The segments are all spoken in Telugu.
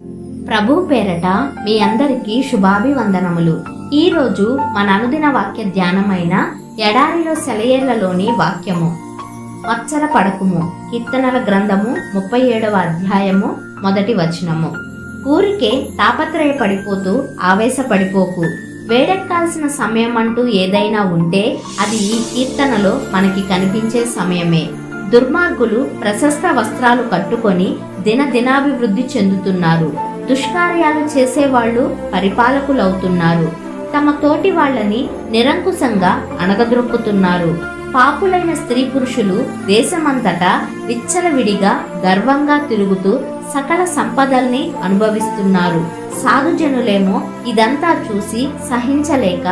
ప్రభు పేరట మీ అందరికీ శుభాభివందనములు. ఈరోజు మన అనుదిన వాక్య ధ్యానమైన ఎడారిలో సెలయేర్లలోని వాక్యము. మత్సర పడకుము. కీర్తనల గ్రంథము 37వ అధ్యాయము 1వ వచనము. ఊరికే తాపత్రయపడిపోతూ ఆవేశపడిపోకు. వేడెక్కాల్సిన సమయం అంటూ ఏదైనా ఉంటే అది ఈ కీర్తనలో మనకి కనిపించే సమయమే. దుర్మార్గులు ప్రశస్త వస్త్రాలు కట్టుకొని దినదినాభివృద్ధి చెందుతున్నారు. దుష్కార్యాలు చేసేవాళ్లు పరిపాలకులవుతున్నారు. తమ తోటి వాళ్ళని నిరంకుశంగా అణగద్రొక్కుతున్నారు. పాపులైన స్త్రీ పురుషులు దేశమంతటా విచ్చలవిడిగా గర్వంగా తిరుగుతూ సకల సంపదల్ని అనుభవిస్తున్నారు. సాధుజనులేమో ఇదంతా చూసి సహించలేక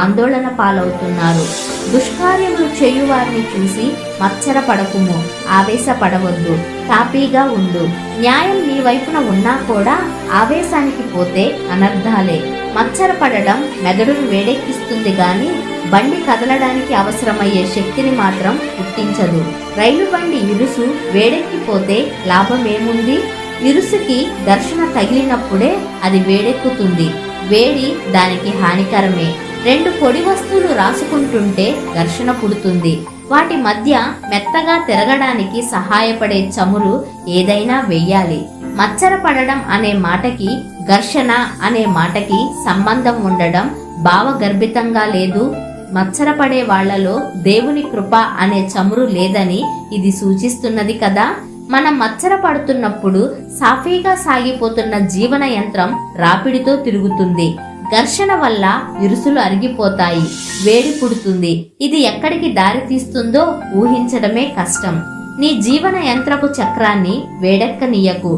ఆందోళన పాలవుతున్నారు. దుష్కార్యములు చేయువారిని చూసి మత్సరపడకుము, ఆవేశపడవద్దు, తాపీగా ఉండు. న్యాయం నీ వైపున ఉన్నా కూడా ఆవేశానికి పోతే అనర్థాలే. మత్సరపడడం మెదడును వేడెక్కిస్తుంది గాని బండి కదలడానికి అవసరమయ్యే శక్తిని మాత్రం పుట్టించదు. రైలు బండి ఇరుసు వేడెక్కిపోతే లాభమేముంది? ఇరుసుకి ఘర్షణ తగిలినప్పుడే అది వేడెక్కుతుంది. వేడి దానికి హానికరమే. రెండు పొడి వస్తువులు రాసుకుంటుంటే ఘర్షణ పుడుతుంది. వాటి మధ్య మెత్తగా తిరగడానికి సహాయపడే చమురు ఏదైనా వెయ్యాలి. మత్సరపడడం అనే మాటకి ఘర్షణ అనే మాటకి సంబంధం ఉండడం భావగర్భితంగా లేదు. మత్సరపడే వాళ్లలో దేవుని కృప అనే చమురు లేదని ఇది సూచిస్తున్నది కదా. మనం మత్సరపడుతున్నప్పుడు సాఫీగా సాగిపోతున్న జీవన యంత్రం రాపిడితో తిరుగుతుంది. ఘర్షణ వల్ల ఇరుసులు అరిగిపోతాయి, వేడి పుడుతుంది. ఇది ఎక్కడికి దారి తీస్తుందో ఊహించడమే కష్టం. నీ జీవన యంత్రపు చక్రాన్ని వేడెక్కనీయకు.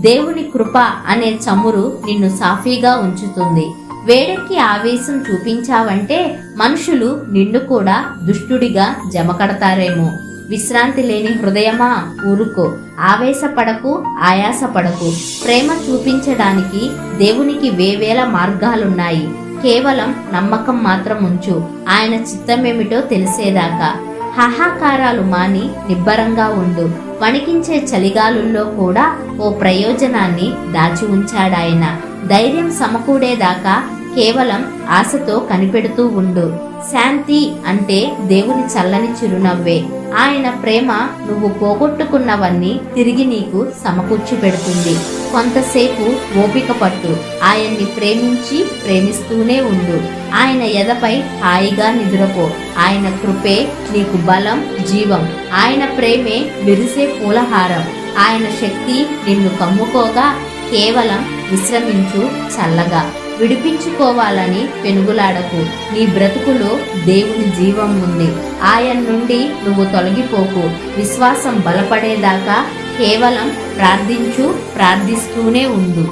దేవుని కృప అనే చమురు నిన్ను సాఫీగా ఉంచుతుంది. వేడెక్కి ఆవేశం చూపించావంటే మనుషులు నిన్ను కూడా దుష్టుడిగా జమకడతారేమో. విశ్రాంతి లేని హృదయమా, ఊరుకో. ఆవేశపడకు, ఆయాసపడకు. ప్రేమ చూపించడానికి దేవునికి వేవేల మార్గాలున్నాయి. కేవలం నమ్మకం మాత్రం ఉంచు, ఆయన చిత్తమేమిటో తెలిసేదాకా. హాహాకారాలు మాని నిబ్బరంగా ఉండు. వణికించే చలిగాలుల్లో కూడా ఓ ప్రయోజనాన్ని దాచి ఉంచాడాయన. ధైర్యం సమకూడేదాకా కేవలం ఆశతో కనిపెడుతూ ఉండు. శాంతి అంటే దేవుని చల్లని చిరునవ్వే. ఆయన ప్రేమ నువ్వు పోగొట్టుకున్నవన్నీ తిరిగి నీకు సమకూర్చి పెడుతుంది. కొంతసేపు ఓపిక పట్టు. ఆయన్ని ప్రేమించి ప్రేమిస్తూనే ఉండు. ఆయన ఎదపై హాయిగా నిద్రపో. ఆయన కృపే నీకు బలం, జీవం. ఆయన ప్రేమే విరిసే పూలహారం. ఆయన శక్తి నిన్ను కమ్ముకోగా కేవలం విశ్రమించు చల్లగా. విడిపించుకోవాలని పెనుగులాడకు. నీ బ్రతుకులో దేవుని జీవం ఉంది. ఆయన నుండి నువ్వు తొలగిపోకు. విశ్వాసం బలపడేదాకా కేవలం ప్రార్థించు, ప్రార్థిస్తూనే ఉండు.